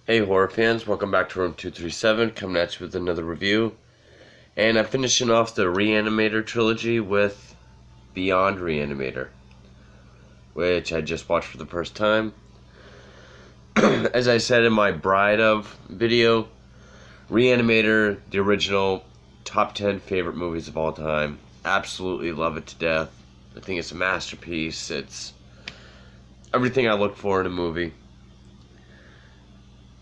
Hey horror fans, welcome back to Room 237, coming at you with another review. And I'm finishing off the Re-Animator trilogy with Beyond Re-Animator, which I just watched for the first time. As I said in my Bride of video, Re-Animator, the original, top 10 favorite movies of all time. Absolutely love it to death. I think it's a masterpiece. It's everything I look for in a movie.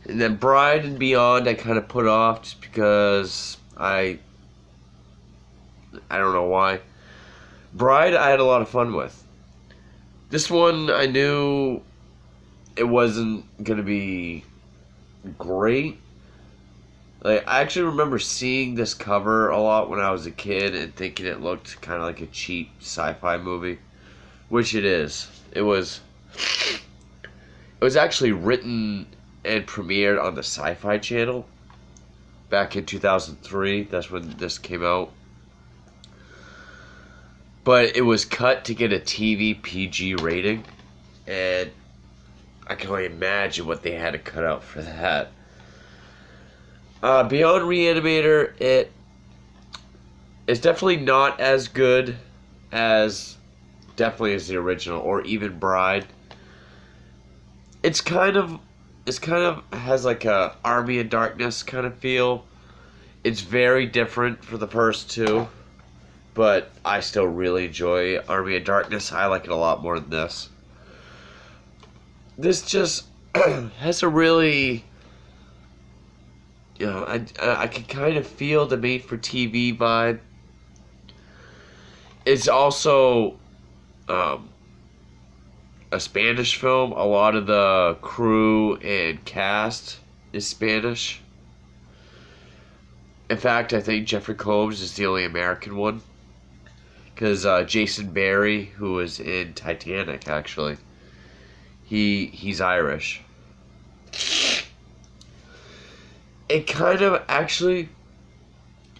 And then Bride and Beyond I kind of put off just because I don't know why. Bride I had a lot of fun with. This one I knew it wasn't going to be great. Like, I actually remember seeing this cover a lot when I was a kid and thinking it looked kind of like a cheap sci-fi movie, which it is. It was actually written and premiered on the Sci Fy channel back in 2003. That's when this came out. But it was cut to get a TV PG rating, and I can only imagine what they had to cut out for that. Beyond Re-Animator, it's definitely not as good as the original or even Bride. It's kind of has like a Army of Darkness kind of feel. It's very different for the first two, but I still really enjoy Army of Darkness. I like it a lot more than this. This just has a really, I can kind of feel the made-for-TV vibe. It's also a Spanish film. A lot of the crew and cast is Spanish. In fact, I think Jeffrey Combs is the only American one. Because Jason Barry, who was in Titanic, actually, he's Irish. It kind of, actually,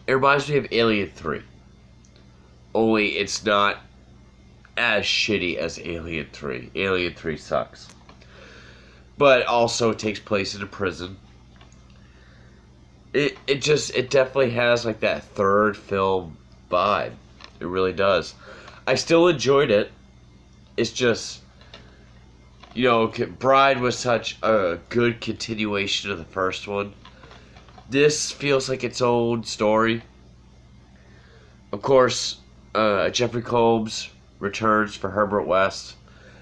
it reminds me of Alien 3. Only it's not as shitty as Alien 3. Alien 3 sucks. But also it takes place in a prison. It definitely has like that third film vibe. It really does. I still enjoyed it. It's just, Bride was such a good continuation of the first one. This feels like its own story. Of course, Jeffrey Combs returns for Herbert West,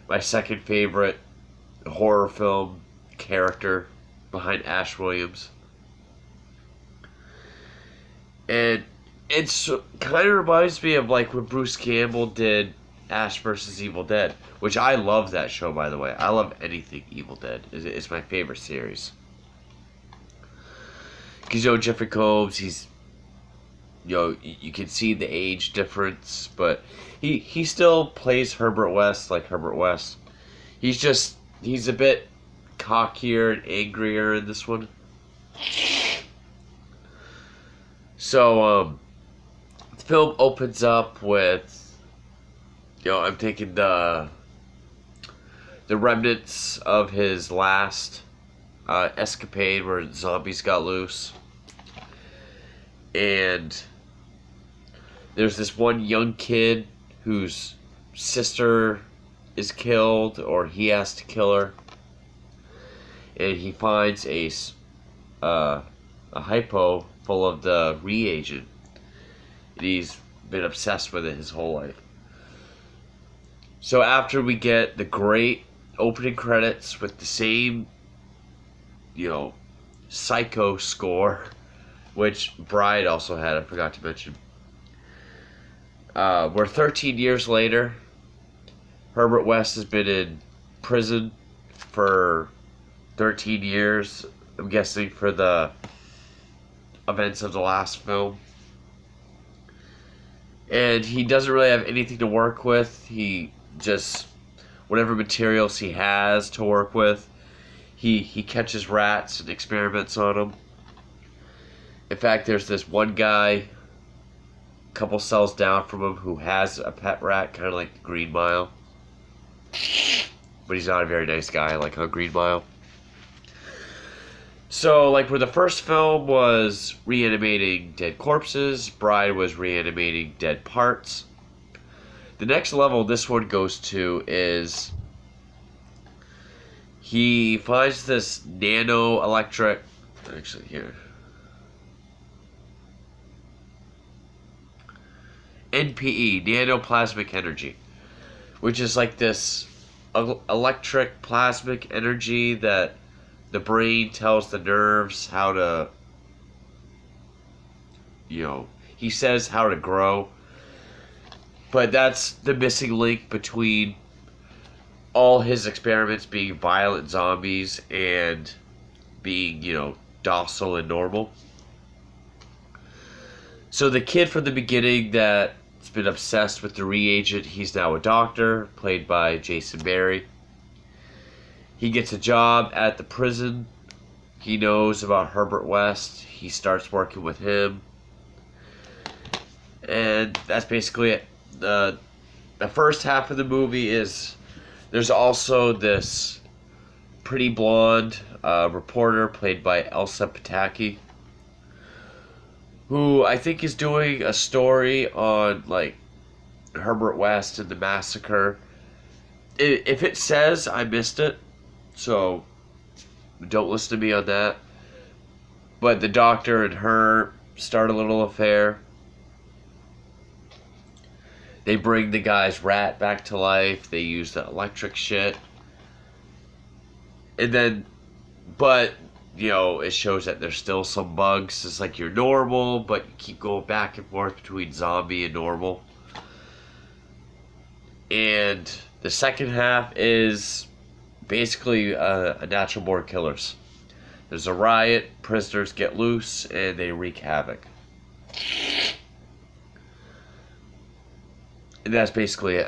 my second favorite horror film character behind Ash Williams. And it's kind of reminds me of like when Bruce Campbell did Ash vs. Evil Dead, which I love that show, by the way. I love anything Evil Dead. It's my favorite series. Because, Jeffrey Combs, he's, you can see the age difference, but he still plays Herbert West like Herbert West. He's a bit cockier and angrier in this one. So, the film opens up with, I'm taking the remnants of his last escapade where zombies got loose. And there's this one young kid whose sister is killed, or he has to kill her. And he finds a hypo full of the reagent. And he's been obsessed with it his whole life. So after we get the great opening credits with the same, psycho score, which Bride also had, I forgot to mention. We're 13 years later. Herbert West has been in prison for 13 years, I'm guessing for the events of the last film. And he doesn't really have anything to work with. He just, whatever materials he has to work with, he catches rats and experiments on them. In fact, there's this one guy, a couple cells down from him, who has a pet rat, kind of like the Green Mile. But he's not a very nice guy, like on Green Mile. So, like, where the first film was reanimating dead corpses, Bride was reanimating dead parts. The next level this one goes to is he finds this nano electric. Actually, here. NPE, nano plasmic energy, which is like this electric plasmic energy that the brain tells the nerves how to, he says how to grow. But that's the missing link between all his experiments being violent zombies and being, docile and normal. So the kid from the beginning that's been obsessed with the reagent, he's now a doctor, played by Jason Barry. He gets a job at the prison. He knows about Herbert West. He starts working with him. And that's basically it. The first half of the movie is, there's also this pretty blonde reporter played by Elsa Pataki, who I think is doing a story on, like, Herbert West and the massacre. If it says, I missed it, so don't listen to me on that. But the doctor and her start a little affair. They bring the guy's rat back to life. They use the electric shit. And then, but, it shows that there's still some bugs. It's like you're normal, but you keep going back and forth between zombie and normal. And the second half is basically a natural born killers. There's a riot, prisoners get loose, and they wreak havoc. And that's basically it.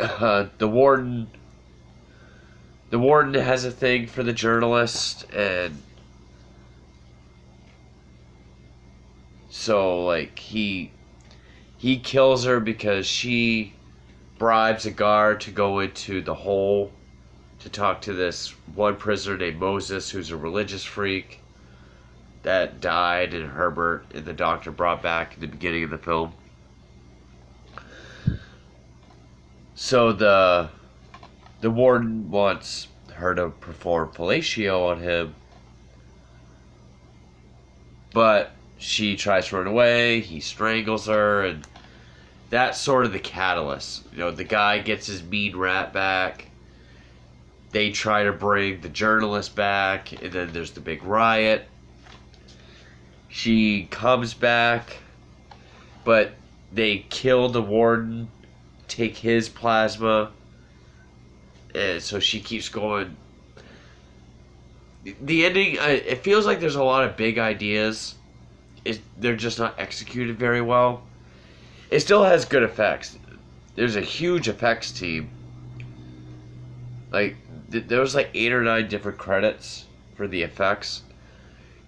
The warden has a thing for the journalist, and so, like, he kills her because she bribes a guard to go into the hole to talk to this one prisoner named Moses, who's a religious freak that died, and Herbert and the doctor brought back in the beginning of the film. So the warden wants her to perform fellatio on him, but she tries to run away. He strangles her, and that's sort of the catalyst. The guy gets his mean rat back. They try to bring the journalist back, and then there's the big riot. She comes back, but they kill the warden, take his plasma, and so she keeps going. The ending, it feels like there's a lot of big ideas. They're just not executed very well. It still has good effects. There's a huge effects team. Like, there was like 8 or 9 different credits for the effects.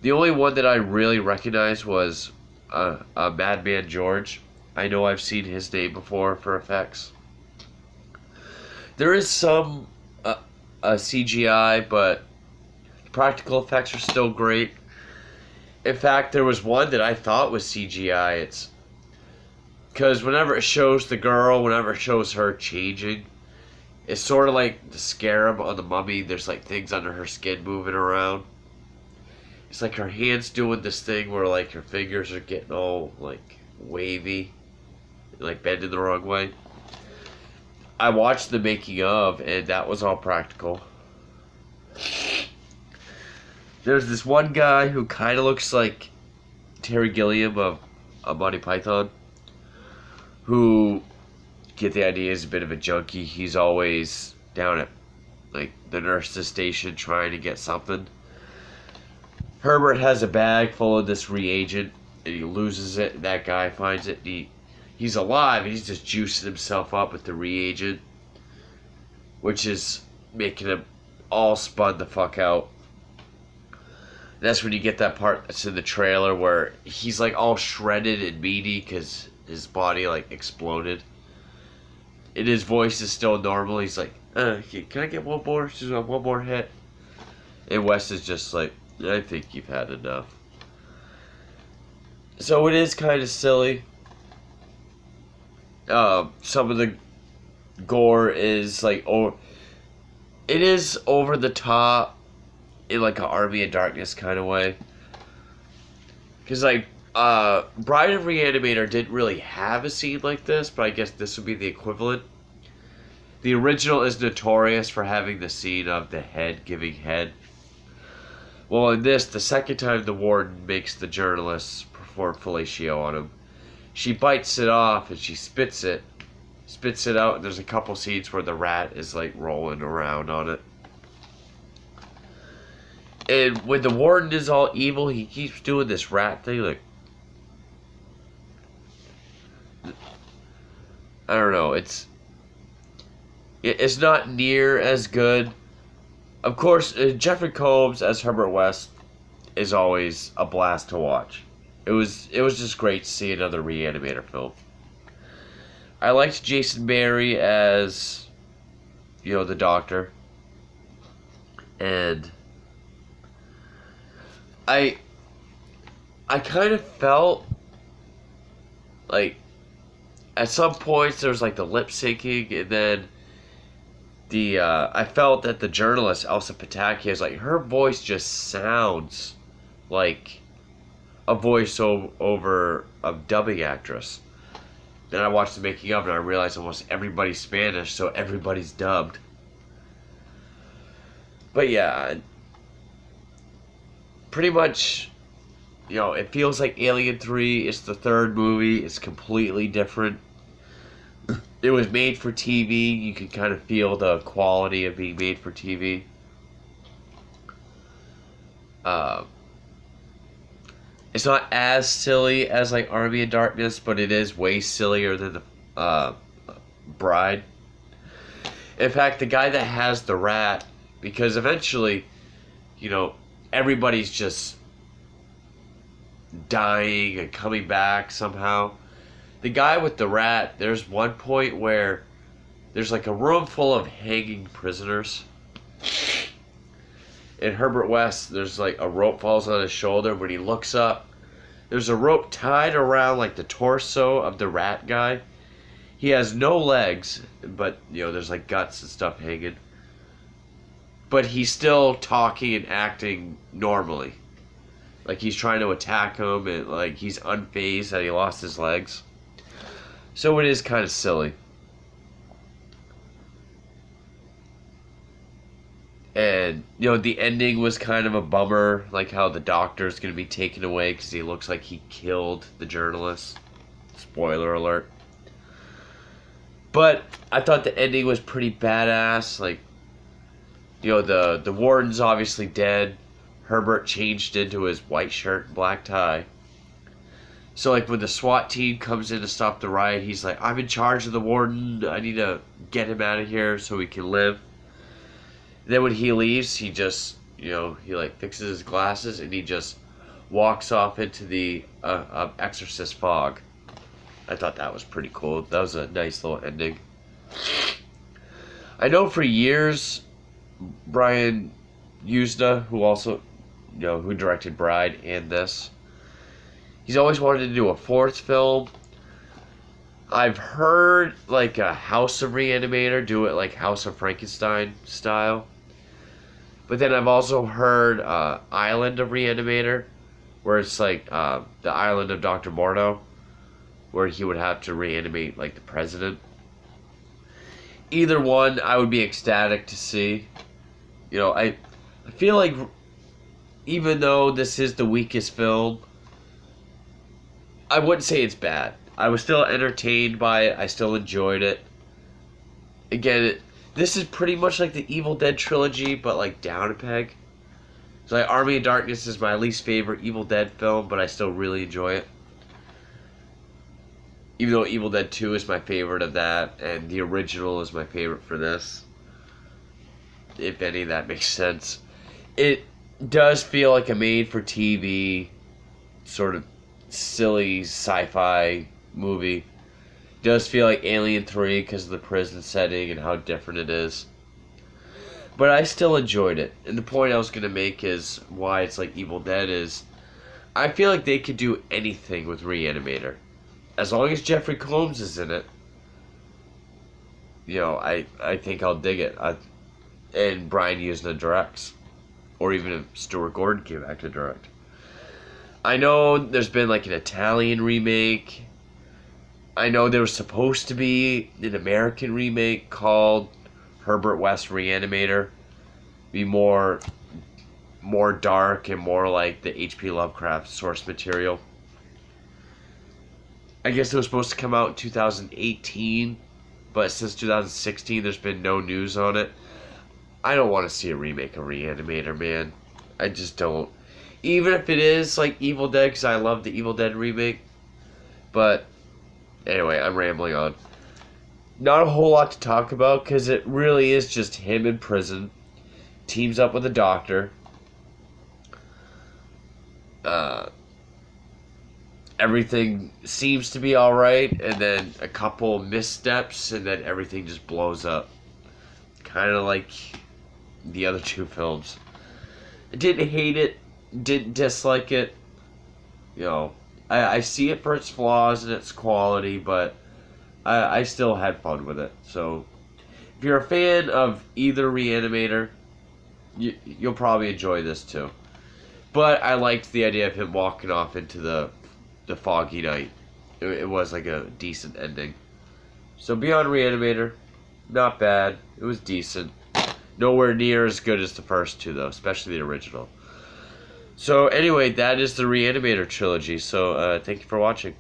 The only one that I really recognized was Madman George. I know I've seen his name before for effects. There is some CGI, but practical effects are still great. In fact, there was one that I thought was CGI. It's because whenever it shows the girl, whenever it shows her changing, it's sort of like the scarab on the mummy. There's like things under her skin moving around. It's like her hand's doing this thing where like her fingers are getting all like wavy, like bending the wrong way. I watched the making of, and that was all practical. There's this one guy who kind of looks like Terry Gilliam of Monty Python, who, get the idea, is a bit of a junkie. He's always down at like the nurse's station trying to get something. Herbert has a bag full of this reagent, and he loses it, and that guy finds it, and he's alive, and he's just juicing himself up with the reagent, which is making him all spun the fuck out. And that's when you get that part that's in the trailer where he's like all shredded and meaty because his body like exploded. And his voice is still normal. He's like, can I get one more? Just one more hit. And Wes is just like, I think you've had enough. So it is kind of silly. Some of the gore is like, it is over the top in like an Army of Darkness kind of way. Because like, Bride of Re-Animator didn't really have a scene like this, but I guess this would be the equivalent. The original is notorious for having the scene of the head giving head. Well, in this, the second time the warden makes the journalist perform fellatio on him, she bites it off and she spits it out, and there's a couple scenes where the rat is like rolling around on it. And when the warden is all evil, he keeps doing this rat thing, like, I don't know, it's not near as good. Of course, Jeffrey Combs as Herbert West is always a blast to watch. It was just great to see another Re-Animator film. I liked Jason Barry as, the Doctor. And I kind of felt like at some points there was like the lip syncing, and then I felt that the journalist Elsa Pataki is like, her voice just sounds like a voiceover of dubbing actress. Then I watched the making of, and I realized almost everybody's Spanish, so everybody's dubbed. But yeah, pretty much, it feels like Alien 3. It's the third movie. It's completely different. It was made for TV. You can kind of feel the quality of being made for TV. It's not as silly as like Army of Darkness, but it is way sillier than the Bride. In fact, the guy that has the rat, because eventually, everybody's just dying and coming back somehow. The guy with the rat, there's one point where there's like a room full of hanging prisoners. In Herbert West, there's like a rope falls on his shoulder. When he looks up, there's a rope tied around like the torso of the rat guy. He has no legs, but there's like guts and stuff hanging. But he's still talking and acting normally. Like he's trying to attack him, and like he's unfazed that he lost his legs. So it is kind of silly. And, the ending was kind of a bummer, like how the doctor's going to be taken away because he looks like he killed the journalist. Spoiler alert. But I thought the ending was pretty badass. Like, the warden's obviously dead. Herbert changed into his white shirt and black tie. So, like, when the SWAT team comes in to stop the riot, he's like, I'm in charge of the warden. I need to get him out of here so he can live. Then when he leaves, he just, he like fixes his glasses and he just walks off into the exorcist fog. I thought that was pretty cool. That was a nice little ending. I know for years, Brian Yuzna, who also, who directed Bride and this, he's always wanted to do a fourth film. I've heard like a House of Re-Animator do it like House of Frankenstein style. But then I've also heard Island of Re-Animator, where it's like the island of Dr. Mordo, where he would have to reanimate like the president. Either one, I would be ecstatic to see. I feel like even though this is the weakest film, I wouldn't say it's bad. I was still entertained by it. I still enjoyed it. Again, this is pretty much like the Evil Dead trilogy, but like down a peg. So like Army of Darkness is my least favorite Evil Dead film, but I still really enjoy it. Even though Evil Dead 2 is my favorite of that, and the original is my favorite for this. If any of that makes sense. It does feel like a made-for-TV sort of silly sci-fi movie. Does feel like Alien 3 because of the prison setting and how different it is. But I still enjoyed it. And the point I was going to make is why it's like Evil Dead is I feel like they could do anything with Re-Animator. As long as Jeffrey Combs is in it, you know, I think I'll dig it. And Brian Yuzna directs. Or even if Stuart Gordon came back to direct. I know there's been like an Italian remake. I know there was supposed to be an American remake called Herbert West Re-Animator. Be more dark and more like the H.P. Lovecraft source material. I guess it was supposed to come out in 2018, but since 2016 there's been no news on it. I don't want to see a remake of Re-Animator, man. I just don't. Even if it is like Evil Dead, because I love the Evil Dead remake. But anyway, I'm rambling on. Not a whole lot to talk about, because it really is just him in prison. Teams up with a doctor. Everything seems to be alright, and then a couple missteps, and then everything just blows up. Kind of like the other two films. I didn't hate it, didn't dislike it. You know, I see it for its flaws and its quality, but I still had fun with it. So, if you're a fan of either Re-Animator, you'll probably enjoy this too. But I liked the idea of him walking off into the foggy night. It was like a decent ending. So Beyond Re-Animator, not bad. It was decent. Nowhere near as good as the first two, though, especially the original. So anyway, that is the Re-Animator trilogy. So thank you for watching.